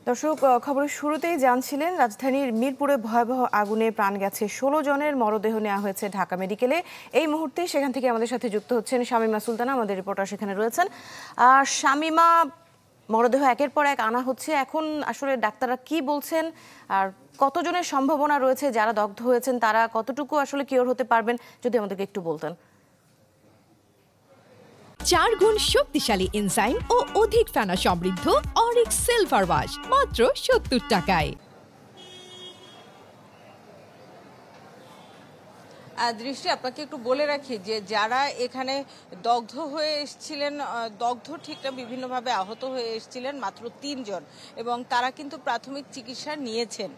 দর্শক, খবরের শুরুতেই জানছিলেন রাজধানীর মিরপুরে ভয়াবহ আগুনে প্রাণ গেছে ১৬ জনের মরদেহ নেওয়া হয়েছে ঢাকা মেডিকেলে। এই মুহূর্তে সেখান থেকে আমাদের সাথে যুক্ত হচ্ছেন শামীমা সুলতানা, আমাদের রিপোর্টার সেখানে রয়েছেন। শামীমা, মরদেহ একের পর এক আনা হচ্ছে, এখন আসলে ডাক্তাররা কি বলছেন আর কতজনের সম্ভাবনা রয়েছে যারা দগ্ধ হয়েছেন তারা কতটুকু আসলে কিওর হতে পারবেন, যদি আমাদেরকে একটু বলতেন। 4 গুণ শক্তিশালী এনজাইম ও অধিক ফেনা সমৃদ্ধ অরিক সিলভার ওয়াশ মাত্র ৭০ টাকায়। দৃষ্টি, আপনাকে একটু বলে রাখি যে যারা এখানে দগ্ধ হয়ে এসেছিলেন, দগ্ধ ঠিক না, বিভিন্নভাবে আহত হয়ে এসেছিলেন মাত্র 3 জন, এবং তারা কিন্তু প্রাথমিক চিকিৎসা নিয়েছেন।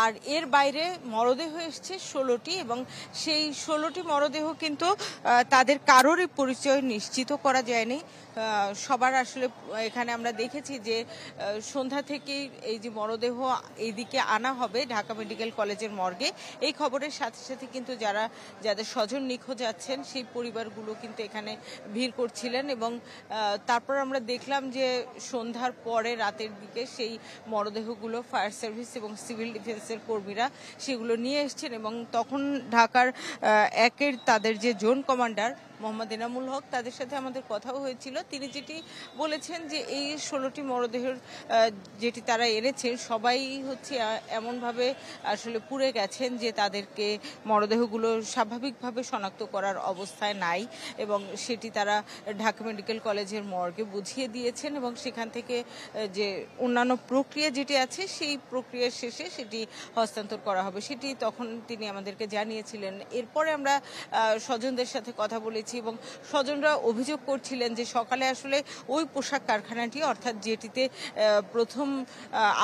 আর এর বাইরে মরদেহ এসছে 16টি, এবং সেই 16টি মরদেহ কিন্তু তাদের কারোরই পরিচয় নিশ্চিত করা যায়নি। সবার আসলে এখানে আমরা দেখেছি যে সন্ধ্যা থেকেই এই যে মরদেহ এইদিকে আনা হবে ঢাকা মেডিকেল কলেজের মর্গে, এই খবরের সাথে সাথে কিন্তু যাদের স্বজন নিখোঁজ আছেন সেই পরিবারগুলো কিন্তু এখানে ভিড় করছিলেন। এবং তারপর আমরা দেখলাম যে সন্ধ্যার পরে রাতের দিকে সেই মরদেহগুলো ফায়ার সার্ভিস এবং সিভিল ডিফেন্সের কর্মীরা সেগুলো নিয়ে এসছেন, এবং তখন ঢাকার একের তাদের যে জোন কমান্ডার মোহাম্মদ এনামুল হক, তাদের সাথে আমাদের কথাও হয়েছিল। তিনি যেটি বলেছেন যে এই 16টি মরদেহের যেটি তারা এনেছেন সবাই হচ্ছে এমনভাবে আসলে পুড়ে গেছেন যে তাদেরকে মরদেহগুলো স্বাভাবিকভাবে শনাক্ত করার অবস্থায় নাই, এবং সেটি তারা ঢাকা মেডিকেল কলেজের মর্গে বুঝিয়ে দিয়েছেন, এবং সেখান থেকে যে অন্যান্য প্রক্রিয়া যেটি আছে সেই প্রক্রিয়ার শেষে সেটি হস্তান্তর করা হবে, সেটি তখন তিনি আমাদেরকে জানিয়েছিলেন। এরপরে আমরা স্বজনদের সাথে কথা বলেছি, এবং স্বজনরা অভিযোগ করছিলেন যে সকালে আসলে ওই পোশাক কারখানাটি, অর্থাৎ যেটিতে প্রথম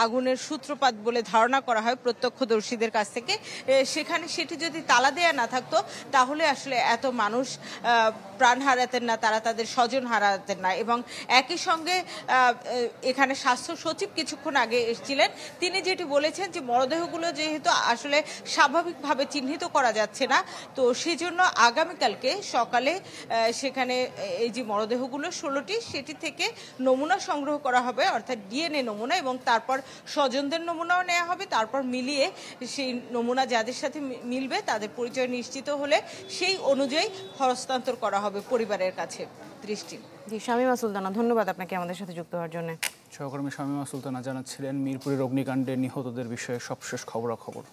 আগুনের সূত্রপাত বলে ধারণা করা হয় প্রত্যক্ষদর্শীদের কাছ থেকে, সেখানে সেটি যদি তালা দেয়া না থাকতো তাহলে আসলে এত মানুষ প্রাণ হারাতেন না, তারা তাদের স্বজন হারাতেন না। এবং একই সঙ্গে এখানে স্বাস্থ্য সচিব কিছুক্ষণ আগে এসেছিলেন, তিনি যেটি বলেছেন যে মরদেহগুলো যেহেতু আসলে স্বাভাবিকভাবে চিহ্নিত করা যাচ্ছে না, তো সেজন্য আগামীকালকে সকালে সেখানে এই যে মরদেহগুলো 16টি সেটি থেকে নমুনা সংগ্রহ করা হবে, অর্থাৎ ডিএনএ নমুনা, এবং তারপর স্বজনদের নমুনাও নেওয়া হবে। তারপর মিলিয়ে সেই নমুনা যাদের সাথে মিলবে তাদের পরিচয় নিশ্চিত হলে সেই অনুযায়ী হস্তান্তর করা হবে পরিবারের কাছে। দৃষ্টি। জি, শামীমা সুলতানা, ধন্যবাদ আপনাকে আমাদের সাথে যুক্ত হওয়ার জন্য। সহকর্মী শামীমা সুলতানা জানাচ্ছিলেন মিরপুরের অগ্নিকাণ্ডে নিহতদের বিষয়ে সবশেষ খবরাখবর।